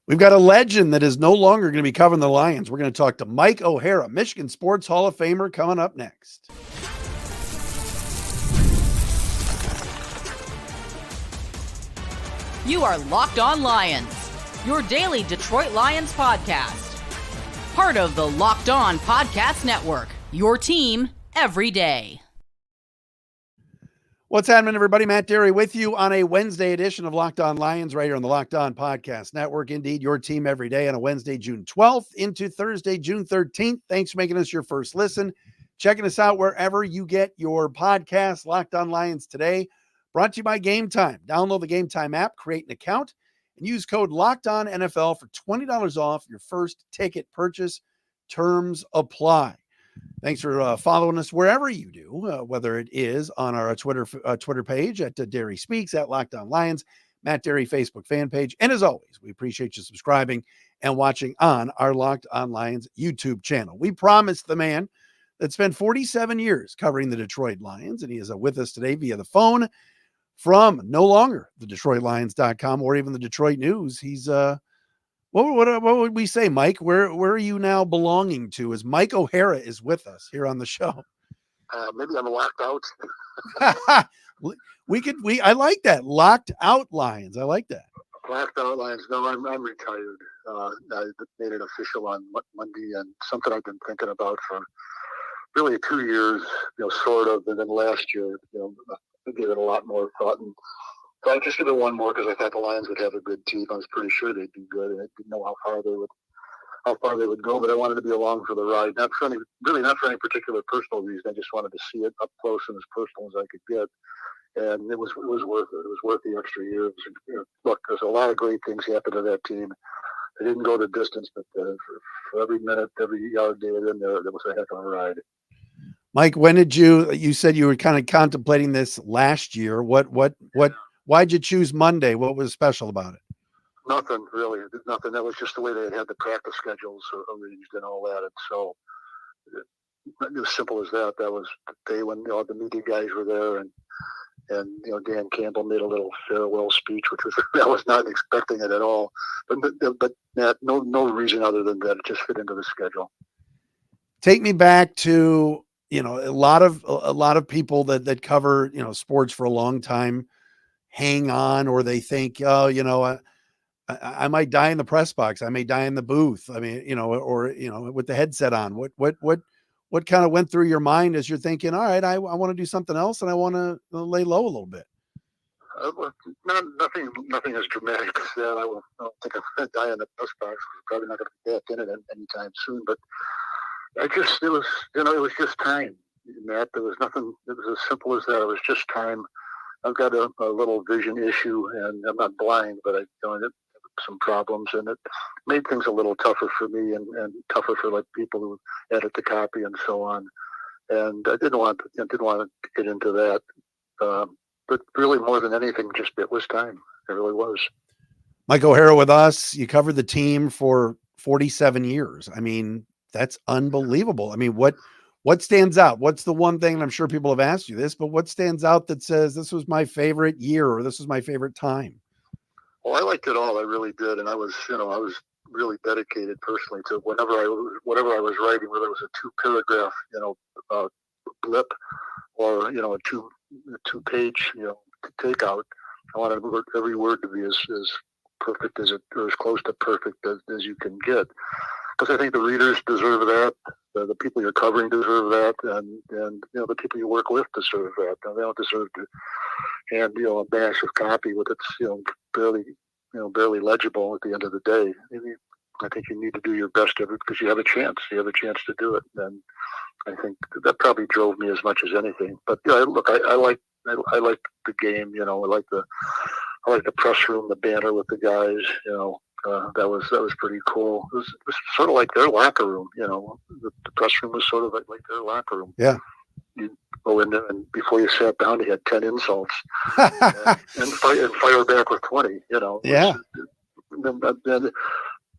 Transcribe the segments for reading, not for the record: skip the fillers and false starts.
We've got a legend that is no longer going to be covering the Lions. We're going to talk to Mike O'Hara, Michigan Sports Hall of Famer, coming up next. You are Locked On Lions, your daily Detroit Lions podcast. Part of the Locked On Podcast Network, your team every day. What's happening, everybody? Matt Derry with you on a Wednesday edition of Locked On Lions right here on the Locked On Podcast Network. Indeed, your team every day on a Wednesday, June 12th into Thursday, June 13th. Thanks for making us your first listen. Checking us out wherever you get your podcast. Locked On Lions today, brought to you by Gametime. Download the Gametime app, create an account, and use code LOCKEDONNFL for $20 off your first ticket purchase. Terms apply. Thanks for following us wherever you do, whether it is on our Twitter page at Derry Speaks, at Locked On Lions, Matt Derry Facebook fan page. And as always, we appreciate you subscribing and watching on our Locked On Lions YouTube channel. We promised the man that spent 47 years covering the Detroit Lions, and he is with us today via the phone from no longer the DetroitLions.com or even the Detroit News. He's what would we say, Mike? Where are you now belonging to? As Mike O'Hara is with us here on the show. Maybe I'm locked out. I like that. Locked out Lions. I like that. Locked out Lions. No, I'm retired. I made it official on Monday, and something I've been thinking about for really 2 years, sort of, and then last year, I gave it a lot more thought, and so I just did it one more because I thought the Lions would have a good team. I was pretty sure they'd be good, and I didn't know how far they would go, but I wanted to be along for the ride. Not for any particular personal reason. I just wanted to see it up close and as personal as I could get, and it was worth it. It was worth the extra years. Look, there's a lot of great things happened to that team. They didn't go the distance, but for every minute, every yard they were in there, it was a heck of a ride. Mike, when did you said you were kind of contemplating this last year? Why'd you choose Monday? What was special about it? Nothing, really. Nothing. That was just the way they had the practice schedules arranged and all that. And so, as simple as that. That was the day when the media guys were there, and Dan Campbell made a little farewell speech, which was I was not expecting it at all. But Matt, no reason other than that. It just fit into the schedule. Take me back to a lot of people that cover sports for a long time hang on, or they think, I might die in the press box. I may die in the booth. I mean, or with the headset on. What kind of went through your mind as you're thinking, all right, I want to do something else and I want to lay low a little bit? Nothing as dramatic as that. I don't think I'm going to die in the press box. I'm probably not going to be back in it anytime soon. But it was just time, Matt. There was nothing. It was as simple as that. It was just time. I've got a little vision issue, and I'm not blind, but I have some problems, and it made things a little tougher for me and tougher for people who edit the copy and so on. And I didn't want to get into that. But really, more than anything, just it was time. It really was. Mike O'Hara with us. You covered the team for 47 years. I mean, that's unbelievable. I mean, what stands out? What's the one thing, and I'm sure people have asked you this, but what stands out that says this was my favorite year or this was my favorite time? Well, I liked it all. I really did. And I was really dedicated personally to whatever I was writing, whether it was a 2-paragraph, blip or, a two-page, takeout. I wanted every word to be as perfect or as close to perfect as you can get. Because I think the readers deserve that, the people you're covering deserve that, and the people you work with deserve that. They don't deserve to hand a massive copy with its barely legible at the end of the day. I think you need to do your best because you have a chance. You have a chance to do it, and I think that probably drove me as much as anything. But look, I like the game. I like the press room, the banner with the guys. That was pretty cool. It was sort of like their locker room, The press room was sort of like their locker room. Yeah. You go in there, and before you sat down, you had 10 insults and fire back with 20. Yeah. And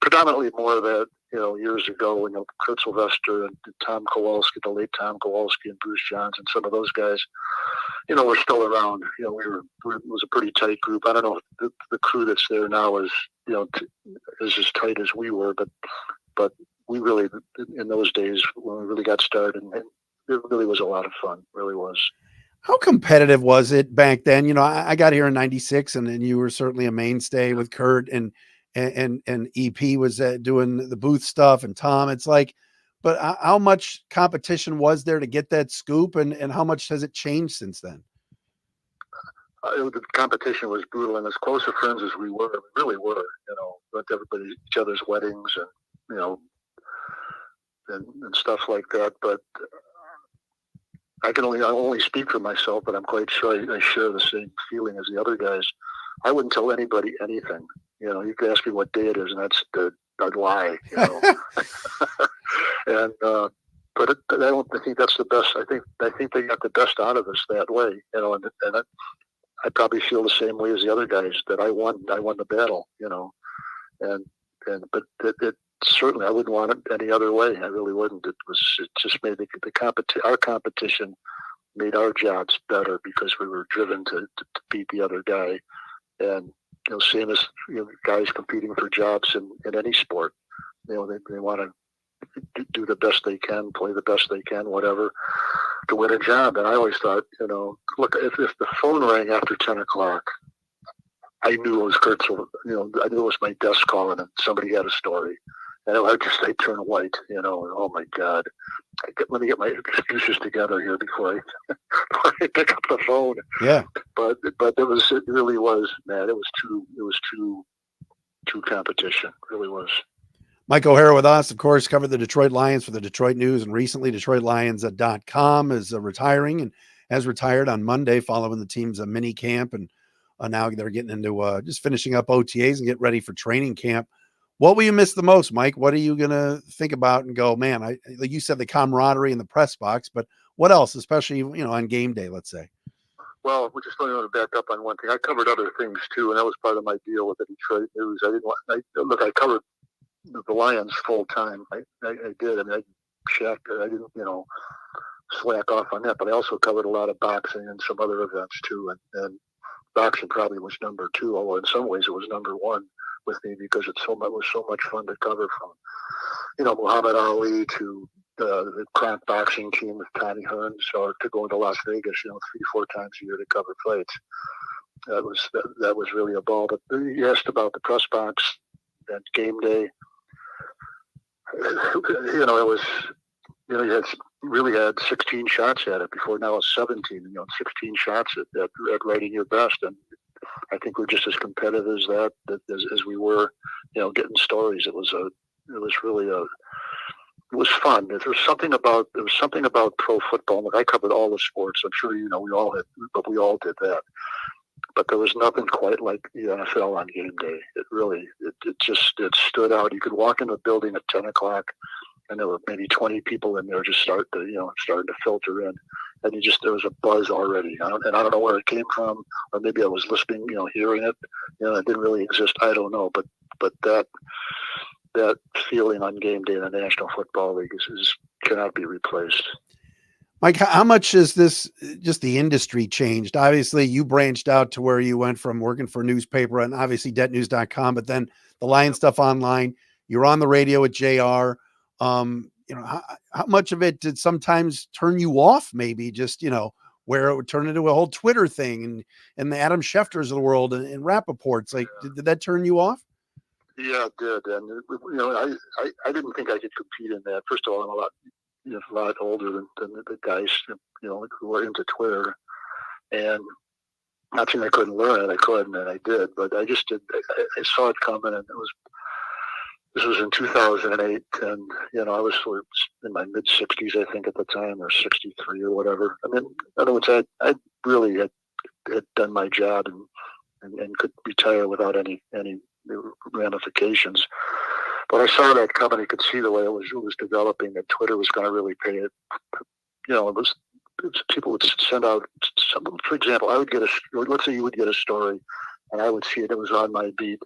predominantly more of that years ago, Kurt Sylvester and Tom Kowalski, the late Tom Kowalski and Bruce Johns and some of those guys, were still around. It was a pretty tight group. I don't know if the crew that's there now is, is as tight as we were, but we really, in those days when we really got started, it really was a lot of fun. Really was. How competitive was it back then? I got here in '96, and you were certainly a mainstay with Kurt and EP was doing the booth stuff, and Tom. It's like, but how much competition was there to get that scoop, and how much has it changed since then? The competition was brutal, and as close of friends as we really were. Went to each other's weddings, and and stuff like that. But I only speak for myself, but I'm quite sure I share the same feeling as the other guys. I wouldn't tell anybody anything. You could ask me what day it is, and I'd lie. And but I think that's the best. I think they got the best out of us that way. And I probably feel the same way as the other guys, that I won the battle. But it certainly I wouldn't want it any other way. I really wouldn't. It just made our competition made our jobs better because we were driven to beat the other guy. And same as guys competing for jobs in any sport, they want to do the best they can, play the best they can, whatever, to win a job. And I always thought, look, if the phone rang after 10 o'clock, I knew it was Kurt. I knew it was my desk calling, and somebody had a story. And I'd turn white, and oh my God, let me get my excuses together here before I pick up the phone. Yeah. But it really was, man. It was true competition. It really was. Mike O'Hara with us, of course, covered the Detroit Lions for the Detroit News, and recently DetroitLions.com is retiring and has retired on Monday following the team's mini camp. And now they're getting into just finishing up OTAs and get ready for training camp. What will you miss the most, Mike? What are you going to think about and go, man, like you said, the camaraderie in the press box, but what else, especially, on game day, let's say? Well, we just want to back up on one thing. I covered other things too, and that was part of my deal with the Detroit News. I covered the Lions full time. I did. I didn't, slack off on that, but I also covered a lot of boxing and some other events too. And boxing probably was number two, although in some ways it was number one with me because it was so much fun to cover, from Muhammad Ali to the crack boxing team with Connie Hearns, or to going to Las Vegas 3-4 times a year to cover fights. That was really a ball. But you asked about the press box and game day. It was you really had 16 shots at it before. Now it's 17. 16 shots at writing your best. And I think we're just as competitive as that as we were, getting stories. It was fun. There was something about pro football. Look, I covered all the sports. I'm sure we all did that. But there was nothing quite like the NFL on game day. It stood out. You could walk in a building at 10 o'clock, and there were maybe 20 people in there just starting to filter in. And there was a buzz already. I don't know where it came from, or maybe I was listening, hearing it. It didn't really exist. I don't know. But that feeling on game day in the National Football League cannot be replaced. Mike, how much has this, just the industry changed? Obviously, you branched out to where you went from working for a newspaper and obviously debtnews.com, but then the Lion stuff online. You're on the radio with JR. How much of it did sometimes turn you off? Maybe just, where it would turn into a whole Twitter thing and the Adam Schefters of the world and Rappaport's. Like, did that turn you off? Yeah, it did. And, I didn't think I could compete in that. First of all, I'm a lot older than the guys, who were into Twitter. And not saying I couldn't learn it. I couldn't, and I did. But I just did. I saw it coming, and this was in 2008, and I was sort of in my mid 60s, I think, at the time, or 63 or whatever. I mean, in other words, I really had done my job and could retire without any ramifications. But I saw that coming. I could see the way it was developing. That Twitter was going to really pay it. It was people would send out. For example, let's say you would get a story, and I would see it. It was on my beat.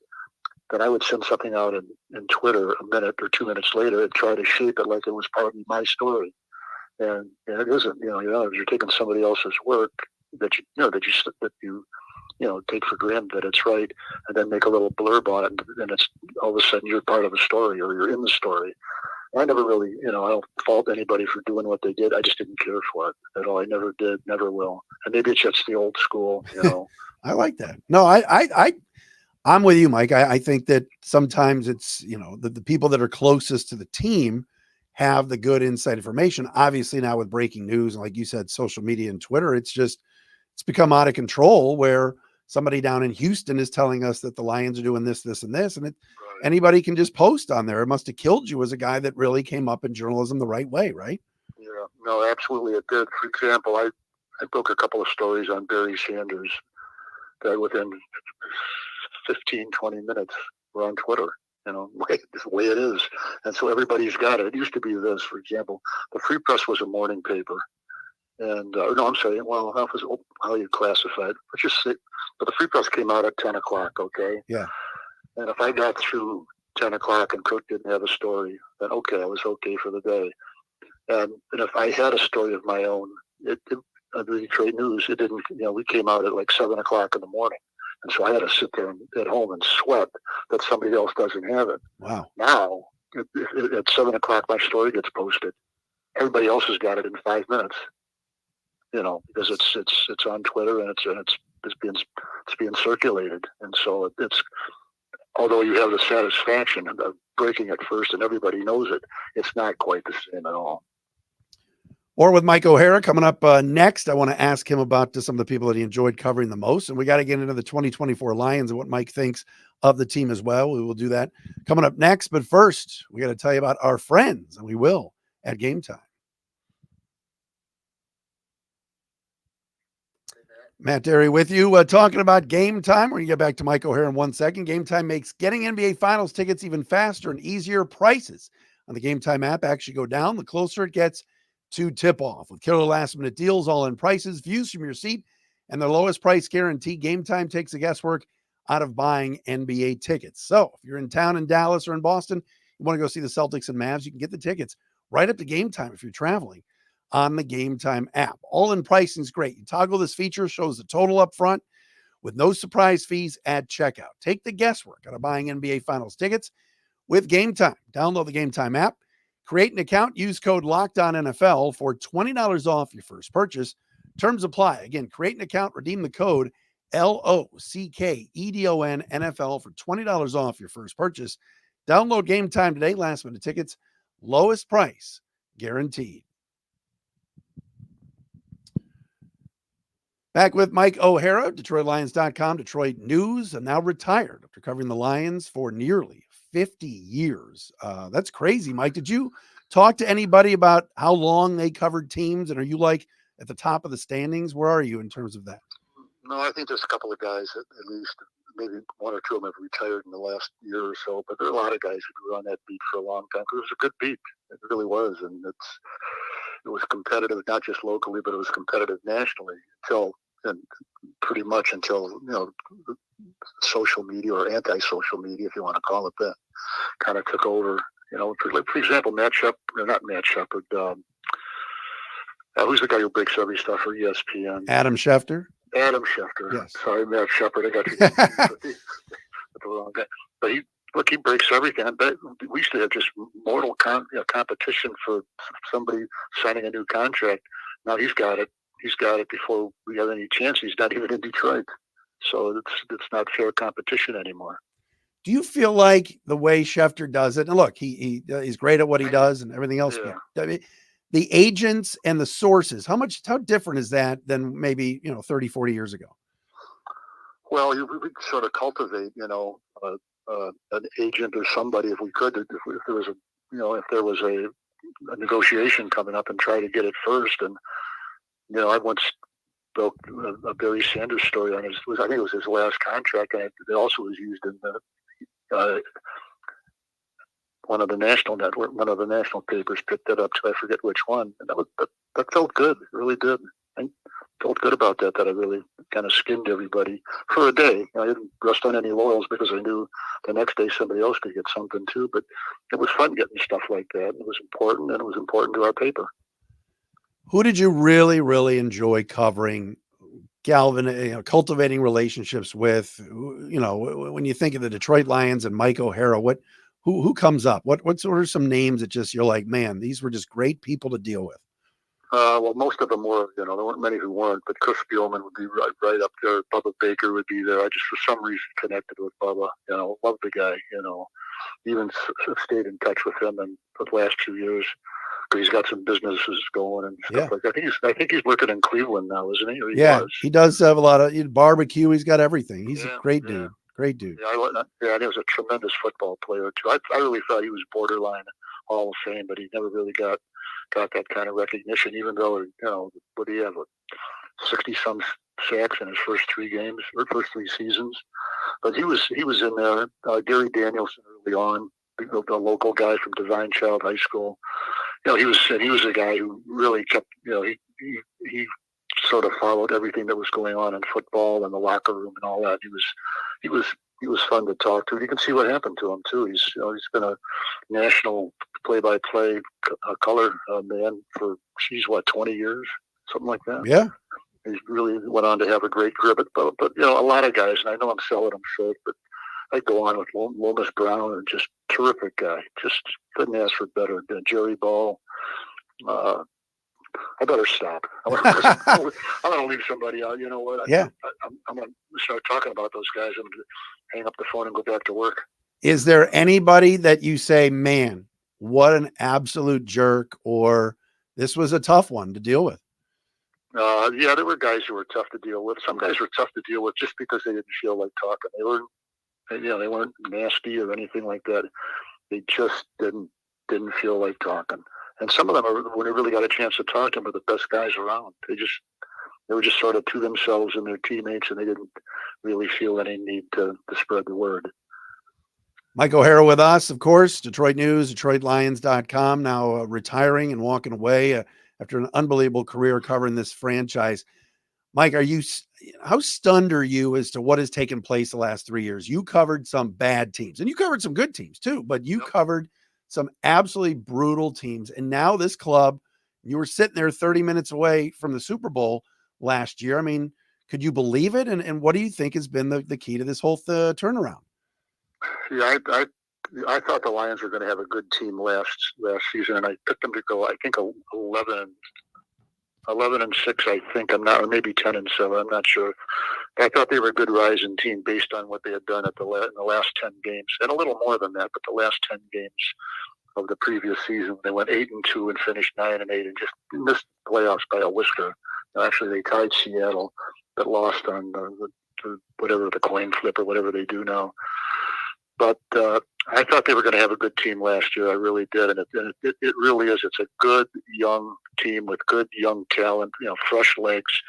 then I would send something out in Twitter a minute or 2 minutes later and try to shape it like it was part of my story. And it isn't, you're taking somebody else's work that you take for granted that it's right, and then make a little blurb on it, and it's all of a sudden you're part of the story, or you're in the story. I never really, I don't fault anybody for doing what they did. I just didn't care for it at all. I never did, never will. And maybe it's just the old school, I like that. No, I'm with you, Mike. I think that sometimes it's, the people that are closest to the team have the good inside information. Obviously now with breaking news, and like you said, social media and Twitter, it's become out of control, where somebody down in Houston is telling us that the Lions are doing this, this, and this, and anybody can just post on there. It must have killed you as a guy that really came up in journalism the right way, right? Yeah, no, absolutely it did. For example, I broke a couple of stories on Barry Sanders that within 15, 20 minutes were on Twitter. It's the way it is. And so everybody's got it. It used to be this, for example, the Free Press was a morning paper. And, no, I'm sorry, well, how you classify it. Let's just say, but the Free Press came out at 10 o'clock, okay? Yeah. And if I got through 10 o'clock and Cook didn't have a story, then okay, I was okay for the day. And if I had a story of my own, the Detroit News, it didn't, we came out at like 7 o'clock in the morning. And so I had to sit there at home and sweat that somebody else doesn't have it. Wow. Now, at 7 o'clock, my story gets posted. Everybody else has got it in 5 minutes, because it's on Twitter and it's being circulated. And so it's, although you have the satisfaction of breaking it first and everybody knows it, it's not quite the same at all. Or with Mike O'Hara coming up next, I want to ask him about some of the people that he enjoyed covering the most. And we got to get into the 2024 Lions and what Mike thinks of the team as well. We will do that coming up next. But first, we got to tell you about our friends, and we will at Gametime. Matt Derry with you, talking about Gametime. We're going to get back to Mike O'Hara in 1 second. Gametime makes getting NBA Finals tickets even faster and easier. Prices on the Gametime app actually go down the closer it gets to tip-off. With killer last-minute deals, all-in prices, views from your seat, and the lowest price guarantee, Gametime takes the guesswork out of buying NBA tickets. So if you're in town in Dallas or in Boston, you want to go see the Celtics and Mavs, you can get the tickets right up to Gametime if you're traveling on the Gametime app. All-in pricing is great. You toggle this feature, shows the total up front with no surprise fees at checkout. Take the guesswork out of buying NBA Finals tickets with Gametime. Download the Gametime app, create an account, use code LOCKEDONNFL for $20 off your first purchase. Terms apply. Again, create an account, redeem the code LOCKEDON NFL for $20 off your first purchase. Download Gametime today. Last minute tickets, lowest price guaranteed. Back with Mike O'Hara, DetroitLions.com, Detroit News, and now retired after covering the Lions for nearly 50 years. That's crazy, Mike. Did you talk to anybody about how long they covered teams, and are you like at the top of the standings? Where are you in terms of that? No, I think there's a couple of guys at least, maybe one or two of them have retired in the last year or so, but there are a lot of guys who were on that beat for a long time. It was a good beat. It really was. And it was competitive, not just locally, but it was competitive nationally pretty much until, social media or anti-social media, if you want to call it that, kind of took over. For example, Matt Shepard, who's the guy who breaks every stuff for ESPN? Adam Schefter. Yes. Sorry, Matt Shepard. I got you the wrong guy. But he breaks everything. We used to have just mortal competition for somebody signing a new contract. Now he's got it. He's got it before we have any chance. He's not even in Detroit. So it's not fair competition anymore. Do you feel like the way Schefter does it, and look, he's great at what he does and everything else, yeah. but I mean, the agents and the sources, how different is that than maybe, 30, 40 years ago? Well, we sort of cultivate, an agent or somebody if we could, if there was a negotiation coming up and try to get it first. And, I once broke a Barry Sanders story on I think it was his last contract, and it also was used in one of the national papers picked it up to, I forget which one. And that felt good. It really did. I felt good about that I really kind of skimmed everybody for a day. I didn't rest on any laurels because I knew the next day somebody else could get something too. But it was fun getting stuff like that. It was important, and it was important to our paper. Who did you really, really enjoy covering, cultivating relationships with? When you think of the Detroit Lions and Mike O'Hara, who comes up? What sort of some names that just you're like, man, these were just great people to deal with? Well, most of them were. There weren't many who weren't, but Chris Spielman would be right up there. Bubba Baker would be there. I just, for some reason, connected with Bubba. Loved the guy. Even stayed in touch with him in the last 2 years because he's got some businesses going and stuff like that. I think he's working in Cleveland now, isn't he? Or he was. He does have a lot of barbecue. He's got everything. He's a great dude. Great dude. Yeah, and he was a tremendous football player too. I really thought he was borderline Hall of Fame, but he never really got that kind of recognition. Even though what do you have, 60-some sacks in his first 3 games or first 3 seasons? But he was in there. Gary Danielson early on, the local guy from Divine Child High School. He was a guy who really kept. He sort of followed everything that was going on in football and the locker room and all that. He was fun to talk to. You can see what happened to him too. He's been a national play-by-play color man for 20 years, something like that. Yeah. He really went on to have a great career, but a lot of guys, and I know I'm selling them short, but I go on with Lomas Brown, and just terrific guy. Just couldn't ask for better. Jerry Ball. I better stop. I'm going to leave somebody out. You know what? I'm going to start talking about those guys and hang up the phone and go back to work. Is there anybody that you say, man, what an absolute jerk, or this was a tough one to deal with? There were guys who were tough to deal with. Some guys were tough to deal with just because they didn't feel like talking. They weren't nasty or anything like that. They just didn't feel like talking. And some of them, when they really got a chance to talk to them, were the best guys around. They were just sort of to themselves and their teammates, and they didn't really feel any need to spread the word. Mike O'Hara with us, of course, Detroit News, DetroitLions.com, now retiring and walking away after an unbelievable career covering this franchise. Mike, how stunned are you as to what has taken place the last 3 years? You covered some bad teams, and you covered some good teams too, but you covered some absolutely brutal teams. And now this club, you were sitting there 30 minutes away from the Super Bowl last year. I mean, could you believe it? And what do you think has been the key to this whole turnaround? Yeah, I thought the Lions were going to have a good team last season, and I picked them to go, I think, 11-6, I think. I'm not, or maybe 10-7. I'm not sure. I thought they were a good rising team based on what they had done in the last 10 games, and a little more than that. But the last 10 games of the previous season, they went 8-2 and finished 9-8, and just missed the playoffs by a whisker. Actually, they tied Seattle, but lost on the coin flip or whatever they do now. But I thought they were going to have a good team last year. I really did, and it really is. It's a good young team with good young talent. Fresh legs.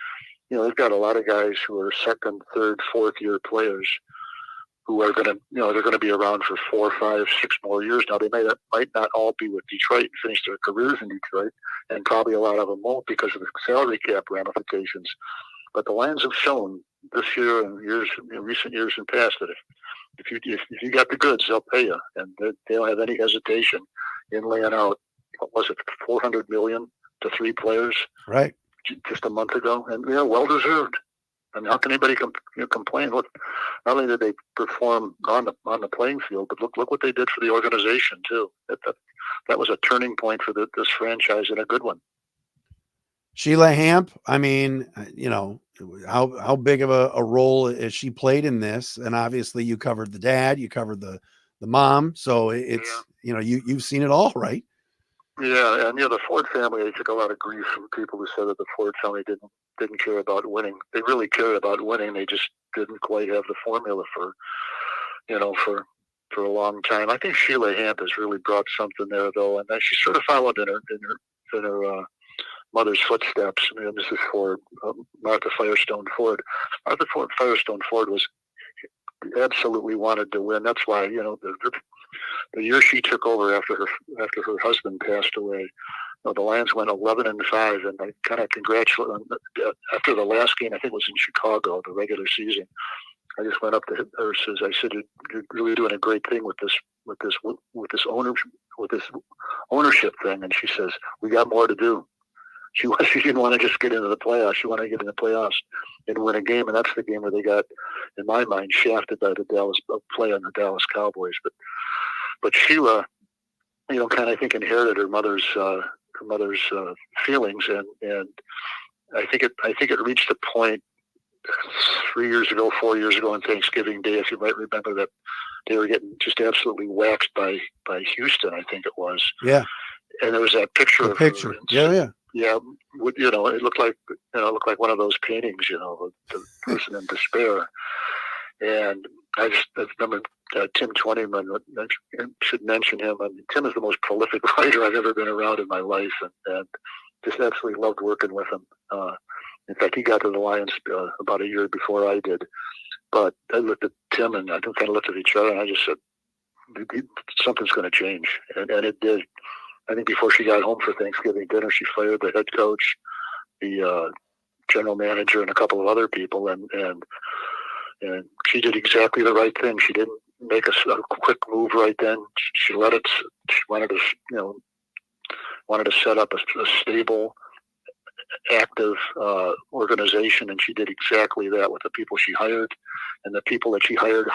They've got a lot of guys who are second, third, fourth year players who are going to, they're going to be around for 4, 5, 6 more years. Now they might not all be with Detroit and finish their careers in Detroit, and probably a lot of them won't because of the salary cap ramifications. But the Lions have shown this year and recent years and past that if you got the goods, they'll pay you, and they don't have any hesitation in laying out. What was it, $400 million to 3 players? Right. Just a month ago, and well deserved. I mean, how can anybody complain? Look, not only did they perform on the playing field, but look what they did for the organization too. That was a turning point for this franchise, and a good one. Sheila Hamp, I mean, how big of a role has she played in this? And obviously, you covered the dad, you covered the mom, so it's you've seen it all, right? Yeah, and the Ford family, they took a lot of grief from people who said that the Ford family didn't care about winning. They really cared about winning. They just didn't quite have the formula for a long time. I think Sheila Hamp has really brought something there, though, and she sort of followed in her mother's footsteps. I mean, Mrs. Ford, Martha Firestone Ford. Martha Firestone Ford was absolutely wanted to win. That's why the year she took over after her husband passed away, the Lions went 11-5, and I kind of congratulate them. After the last game, I think it was in Chicago, the regular season, I just went up to her. I said, "You're really doing a great thing with this ownership thing." And she says, "We got more to do." She didn't want to just get into the playoffs. She wanted to get in the playoffs and win a game, and that's the game where they got, in my mind, shafted by the Dallas play on the Dallas Cowboys. But Sheila, kind of, I think, inherited her mother's feelings, and I think it reached a point 3 years ago, 4 years ago on Thanksgiving Day, if you might remember, that they were getting just absolutely waxed by Houston, I think it was. Yeah. And there was that picture of picture. her. Yeah. Yeah, it looked like one of those paintings, the person in despair. And I remember Tim Twentyman. I should mention him. I mean, Tim is the most prolific writer I've ever been around in my life, and just absolutely loved working with him. In fact, he got to the Lions about a year before I did. But I looked at Tim, and I kind of looked at each other, and I just said, something's going to change. And it did. I think before she got home for Thanksgiving dinner, she fired the head coach, the general manager, and a couple of other people, and she did exactly the right thing. She didn't make a quick move right then. She let it. She wanted to set up a stable, active organization, and she did exactly that with the people she hired, and the people that she hired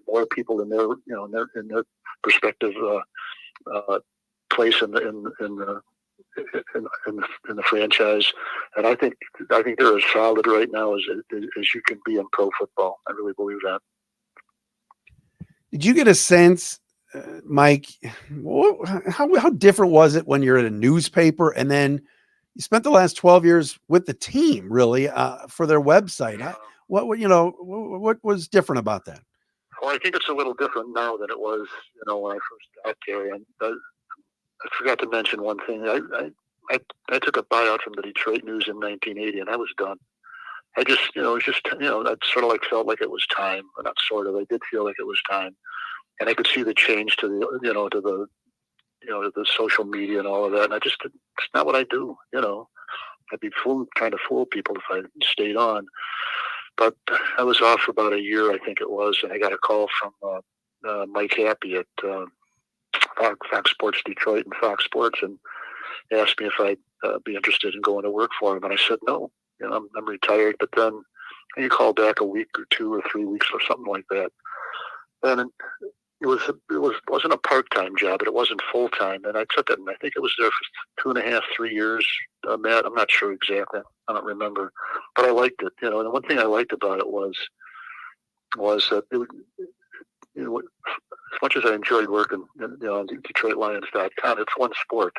more people in their perspective place in the franchise. And I think they're as solid right now as you can be in pro football. I really believe that. Did you get a sense, Mike, how different was it when you're at a newspaper and then you spent the last 12 years with the team, really, for their website? What was different about that? Well, I think it's a little different now than it was, when I first got there. And I forgot to mention one thing. I took a buyout from the Detroit News in 1980, and I was done. I just, it was just, I sort of felt like it was time, but not sort of. I did feel like it was time, and I could see the change to the social media and all of that. And it's not what I do. I'd be trying to fool people if I stayed on. But I was off for about a year, I think it was, and I got a call from Mike Happy at Fox Sports Detroit and Fox Sports, and asked me if I'd be interested in going to work for him. And I said no. I'm retired. But then he called back a week or 2 or 3 weeks or something like that, and it wasn't a part-time job, but it wasn't full-time. And I took it, and I think it was there for 2.5, 3 years. Matt, I'm not sure exactly. I don't remember, but I liked it. And the one thing I liked about it was that as much as I enjoyed working, on DetroitLions.com, it's one sport.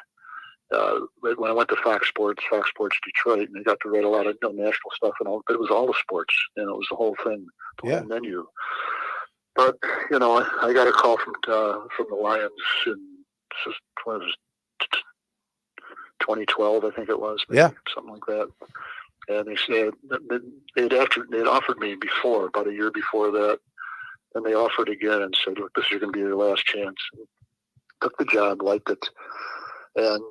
When I went to Fox Sports Detroit, and I got to write a lot of national stuff and all, but it was all the sports. It was the whole thing, the whole menu. But I got a call from the Lions in 2012, I think it was. Something like that. And they said they'd offered me before, about a year before that, and they offered again and said, "Look, this is going to be your last chance." And took the job, liked it, and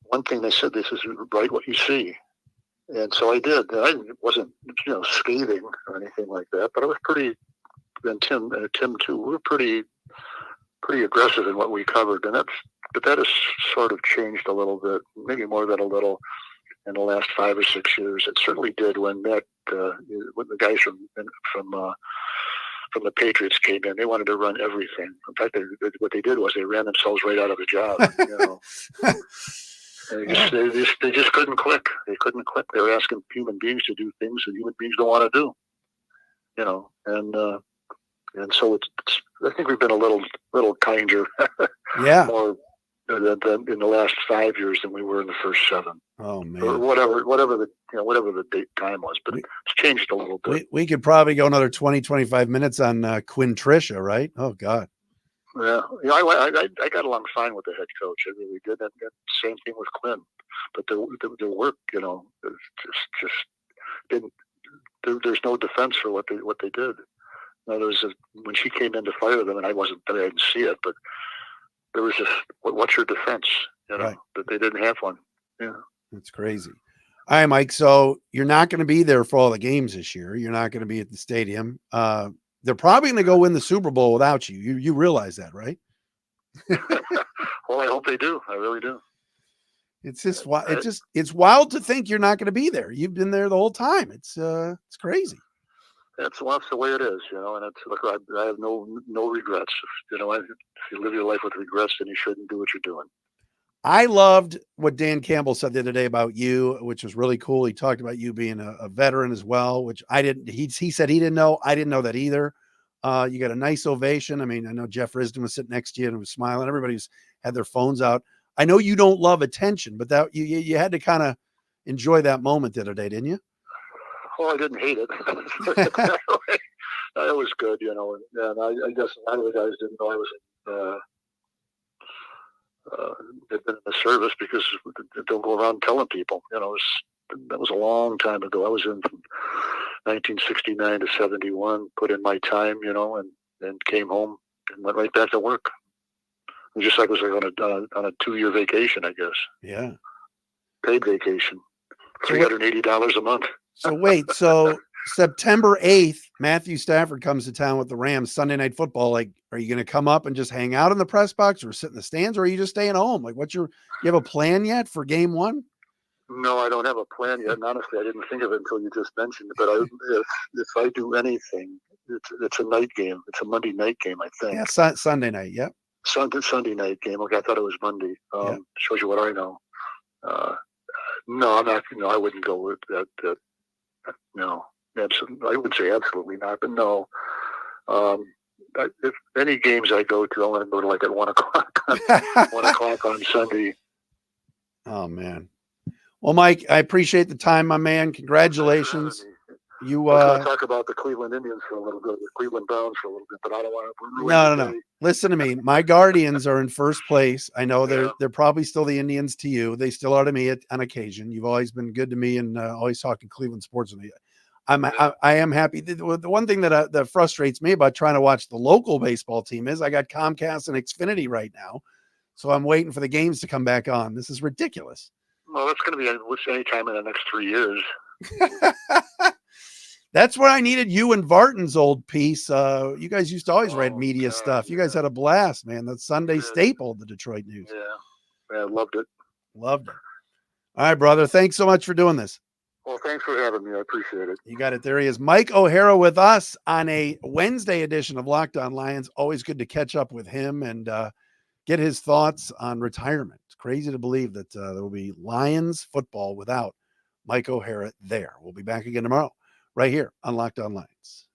one thing they said, "This is write what you see," and so I did. I wasn't scathing or anything like that, but I was pretty. And Tim too. We were pretty aggressive in what we covered, and that has sort of changed a little bit, maybe more than a little, in the last 5 or 6 years. It certainly did when the guys from the Patriots came in. They wanted to run everything. In fact, what they did was they ran themselves right out of the job. They just couldn't click. They couldn't click. They were asking human beings to do things that human beings don't want to do. And so it's I think we've been a little kinder, more than in the last 5 years than we were in the first 7. Oh man, or whatever the date time was, but it's changed a little bit. We could probably go another 20-25 minutes on Quinn Trisha, right? Oh God. Yeah, I got along fine with the head coach. I really did. And same thing with Quinn, but their work, just didn't. There's no defense for what they did. Now, when she came in to fire them, and I didn't see it, but there was just, what's your defense? Right. That they didn't have one. Yeah. That's crazy. All right, Mike. So you're not going to be there for all the games this year. You're not going to be at the stadium. They're probably going to go win the Super Bowl without you. You realize that, right? Well, I hope they do. I really do. It's just it's wild to think you're not going to be there. You've been there the whole time. It's crazy. That's the way it is, and it's look, I have no regrets. If you live your life with regrets, then you shouldn't do what you're doing. I loved what Dan Campbell said the other day about you, which was really cool. He talked about you being a veteran as well, which I didn't. He said he didn't know. I didn't know that either. You got a nice ovation. I mean, I know Jeff Risdon was sitting next to you and was smiling. Everybody's had their phones out. I know you don't love attention, but that you had to kind of enjoy that moment the other day, didn't you? Well, I didn't hate it. It was good, and I guess a lot of the guys didn't know I was had been in the service because don't go around telling people. That was a long time ago. I was in from 1969 to 71. Put in my time, and then came home and went right back to work. It was just like I was on a 2-year vacation, I guess. Yeah, paid vacation, $380 a month. So wait, so September 8th, Matthew Stafford comes to town with the Rams, Sunday Night Football. Like, are you going to come up and just hang out in the press box or sit in the stands, or are you just staying home? Like, you have a plan yet for game one? No, I don't have a plan yet. And honestly, I didn't think of it until you just mentioned it. But if I do anything, it's a night game. It's a Monday night game, I think. Yeah, Sunday night. Yep. Sunday night game. Okay, I thought it was Monday. Yep. Shows you what I know. No, I'm not. I wouldn't go with that. No, absolutely. I wouldn't say absolutely not, but no. If any games I go to, I want to go to like at 1 o'clock. 1 o'clock on Sunday. Oh man. Well, Mike, I appreciate the time, my man. Congratulations. You want to talk about the Cleveland Indians for a little bit, the Cleveland Browns for a little bit, but I don't want to. No. Listen to me. My Guardians are in first place. I know they're probably still the Indians to you. They still are to me on occasion. You've always been good to me and always talking Cleveland sports with me. I am happy. The one thing that frustrates me about trying to watch the local baseball team is I got Comcast and Xfinity right now, so I'm waiting for the games to come back on. This is ridiculous. Well, that's going to be any time in the next 3 years. That's where I needed you and Vartan's old piece. You guys used to always write media stuff. You guys had a blast, man. That Sunday staple of the Detroit News. Yeah, I loved it. Loved it. All right, brother. Thanks so much for doing this. Well, thanks for having me. I appreciate it. You got it. There he is. Mike O'Hara with us on a Wednesday edition of Locked On Lions. Always good to catch up with him and get his thoughts on retirement. It's crazy to believe that there will be Lions football without Mike O'Hara there. We'll be back again tomorrow right here on Locked On Lions.